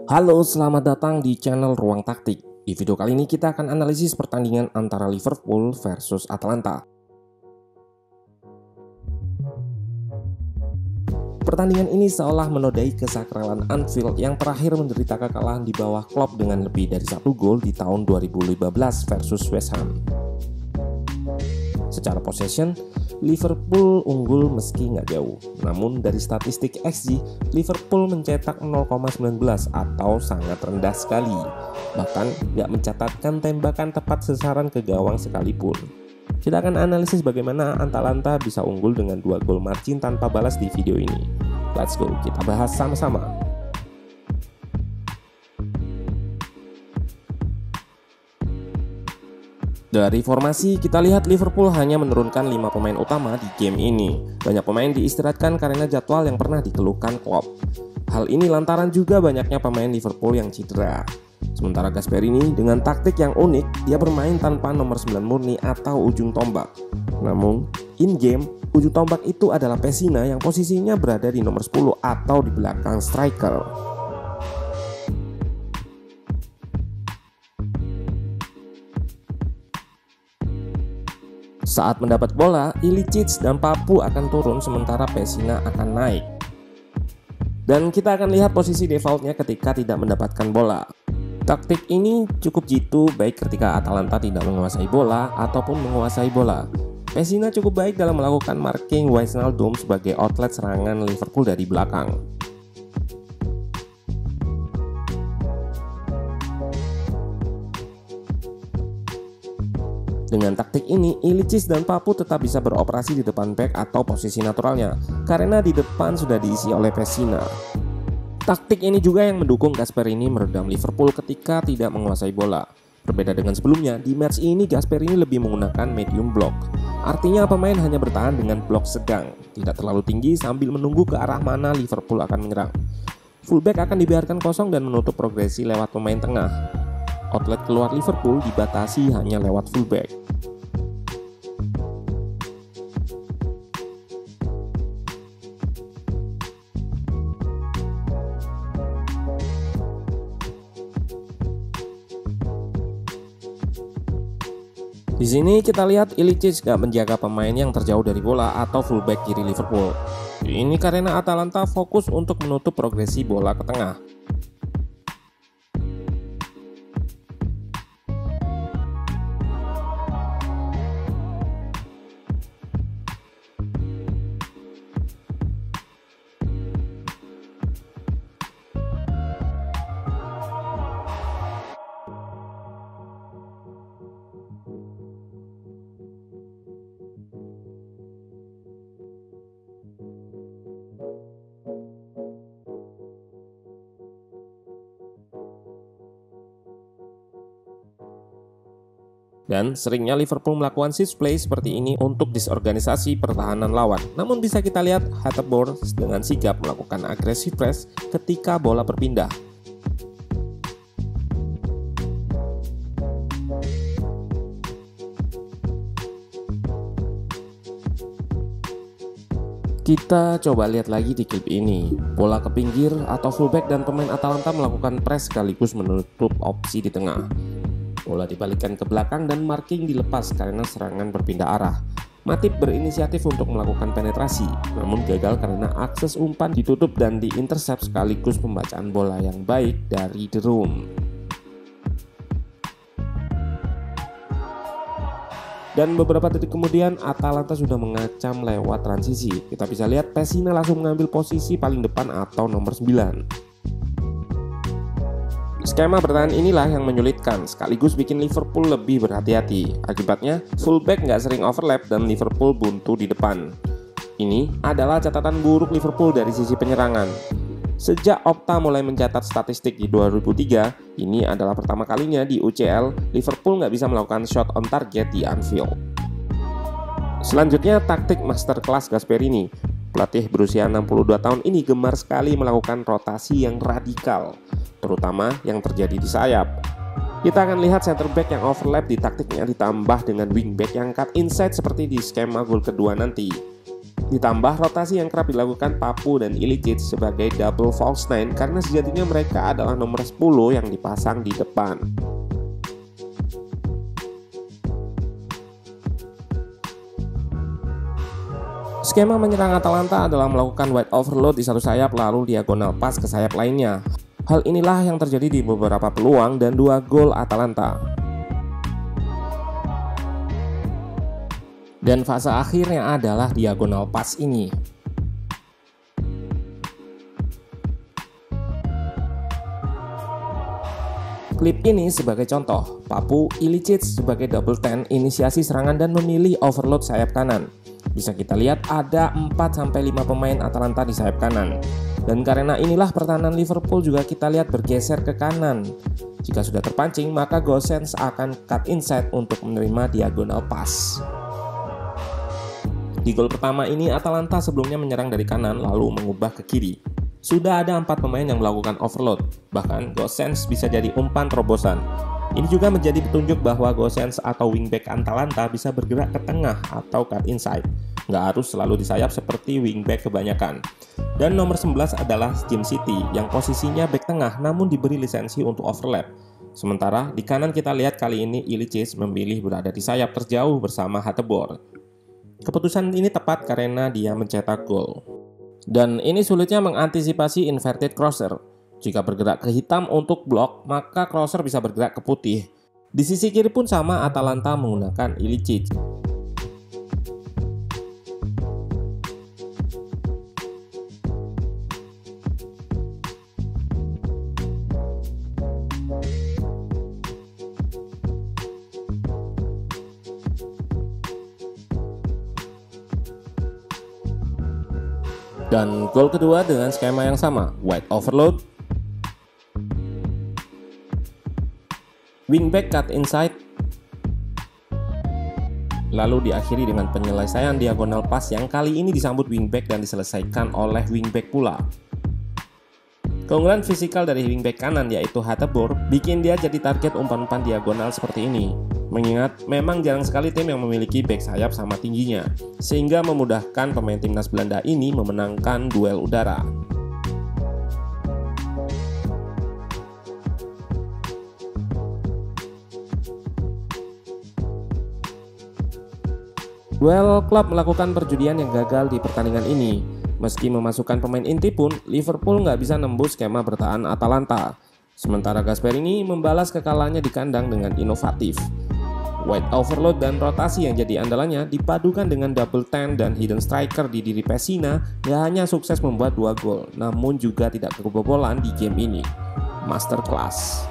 Halo, selamat datang di channel Ruang Taktik. Di video kali ini kita akan analisis pertandingan antara Liverpool versus Atalanta. Pertandingan ini seolah menodai kesakralan Anfield yang terakhir menderita kekalahan di bawah Klopp dengan lebih dari 1 gol di tahun 2015 versus West Ham. Secara possession, Liverpool unggul meski nggak jauh. Namun dari statistik XG, Liverpool mencetak 0,19 atau sangat rendah sekali. Bahkan nggak mencatatkan tembakan tepat sasaran ke gawang sekalipun. Kita akan analisis bagaimana Atalanta bisa unggul dengan 2 gol margin tanpa balas di video ini. Let's go, kita bahas sama-sama. Dari formasi, kita lihat Liverpool hanya menurunkan 5 pemain utama di game ini. Banyak pemain diistirahatkan karena jadwal yang pernah dikeluhkan Klopp. Hal ini lantaran juga banyaknya pemain Liverpool yang cedera. Sementara Gasperini dengan taktik yang unik, dia bermain tanpa nomor 9 murni atau ujung tombak. Namun, in game, ujung tombak itu adalah Pessina yang posisinya berada di nomor 10 atau di belakang striker. Saat mendapat bola, Ilicic dan Papu akan turun sementara Pessina akan naik. Dan kita akan lihat posisi defaultnya ketika tidak mendapatkan bola. Taktik ini cukup jitu baik ketika Atalanta tidak menguasai bola ataupun menguasai bola. Pessina cukup baik dalam melakukan marking Wijnaldum sebagai outlet serangan Liverpool dari belakang. Dengan taktik ini, Ilicic dan Papu tetap bisa beroperasi di depan back atau posisi naturalnya, karena di depan sudah diisi oleh Pessina. Taktik ini juga yang mendukung Gasperini meredam Liverpool ketika tidak menguasai bola. Berbeda dengan sebelumnya, di match ini Gasperini lebih menggunakan medium block. Artinya pemain hanya bertahan dengan blok sedang, tidak terlalu tinggi sambil menunggu ke arah mana Liverpool akan menyerang. Fullback akan dibiarkan kosong dan menutup progresi lewat pemain tengah. Outlet keluar Liverpool dibatasi hanya lewat fullback. Di sini kita lihat Ilicic gak menjaga pemain yang terjauh dari bola atau fullback kiri Liverpool. Ini karena Atalanta fokus untuk menutup progresi bola ke tengah. Dan seringnya Liverpool melakukan switch play seperti ini untuk disorganisasi pertahanan lawan. Namun bisa kita lihat Hateboer dengan sigap melakukan agresif press ketika bola berpindah. Kita coba lihat lagi di klip ini. Bola ke pinggir atau fullback dan pemain Atalanta melakukan press sekaligus menutup opsi di tengah. Bola dibalikkan ke belakang dan marking dilepas karena serangan berpindah arah. Matip berinisiatif untuk melakukan penetrasi, namun gagal karena akses umpan ditutup dan diintercept sekaligus pembacaan bola yang baik dari The Room. Dan beberapa detik kemudian Atalanta sudah mengacam lewat transisi. Kita bisa lihat Pessina langsung mengambil posisi paling depan atau nomor 9. Skema bertahan inilah yang menyulitkan, sekaligus bikin Liverpool lebih berhati-hati. Akibatnya, fullback nggak sering overlap dan Liverpool buntu di depan. Ini adalah catatan buruk Liverpool dari sisi penyerangan. Sejak Opta mulai mencatat statistik di 2003, ini adalah pertama kalinya di UCL, Liverpool nggak bisa melakukan shot on target di Anfield. Selanjutnya, taktik masterclass Gasperini. Pelatih berusia 62 tahun ini gemar sekali melakukan rotasi yang radikal, terutama yang terjadi di sayap. Kita akan lihat center back yang overlap di taktiknya ditambah dengan wingback yang cut inside seperti di skema gol kedua nanti. Ditambah rotasi yang kerap dilakukan Papu dan Ilicic sebagai double false nine karena sejatinya mereka adalah nomor 10 yang dipasang di depan. Skema menyerang Atalanta adalah melakukan wide overload di satu sayap lalu diagonal pass ke sayap lainnya. Hal inilah yang terjadi di beberapa peluang dan 2 gol Atalanta. Dan fase akhirnya adalah diagonal pass ini. Klip ini sebagai contoh, Papu Ilicic sebagai double 10 inisiasi serangan dan memilih overload sayap kanan. Bisa kita lihat ada 4-5 pemain Atalanta di sayap kanan. Dan karena inilah pertahanan Liverpool juga kita lihat bergeser ke kanan. Jika sudah terpancing, maka Gosens akan cut inside untuk menerima diagonal pass. Di gol pertama ini Atalanta sebelumnya menyerang dari kanan lalu mengubah ke kiri. Sudah ada 4 pemain yang melakukan overload, bahkan Gosens bisa jadi umpan terobosan. Ini juga menjadi petunjuk bahwa Gosens atau wingback Atalanta bisa bergerak ke tengah atau cut inside. Nggak harus selalu di sayap seperti wingback kebanyakan. Dan nomor 11 adalah Jim City yang posisinya back tengah namun diberi lisensi untuk overlap. Sementara di kanan kita lihat kali ini Ilicic memilih berada di sayap terjauh bersama Hateboer. Keputusan ini tepat karena dia mencetak gol. Dan ini sulitnya mengantisipasi inverted crosser. Jika bergerak ke hitam untuk blok, maka crosser bisa bergerak ke putih. Di sisi kiri pun sama, Atalanta menggunakan Ilicic. Dan gol kedua dengan skema yang sama, wide overload, wingback cut inside, lalu diakhiri dengan penyelesaian diagonal pass yang kali ini disambut wingback dan diselesaikan oleh wingback pula. Keunggulan fisikal dari wingback kanan yaitu Hateboer bikin dia jadi target umpan-umpan diagonal seperti ini. Mengingat memang jarang sekali tim yang memiliki back sayap sama tingginya, sehingga memudahkan pemain timnas Belanda ini memenangkan duel udara. Duel klub melakukan perjudian yang gagal di pertandingan ini. Meski memasukkan pemain inti pun, Liverpool nggak bisa nembus skema bertahan Atalanta. Sementara Gasperini membalas kekalahannya di kandang dengan inovatif. Wide overload dan rotasi yang jadi andalannya dipadukan dengan double 10 dan hidden striker di diri Pessina gak hanya sukses membuat 2 gol, namun juga tidak kebobolan di game ini. Masterclass.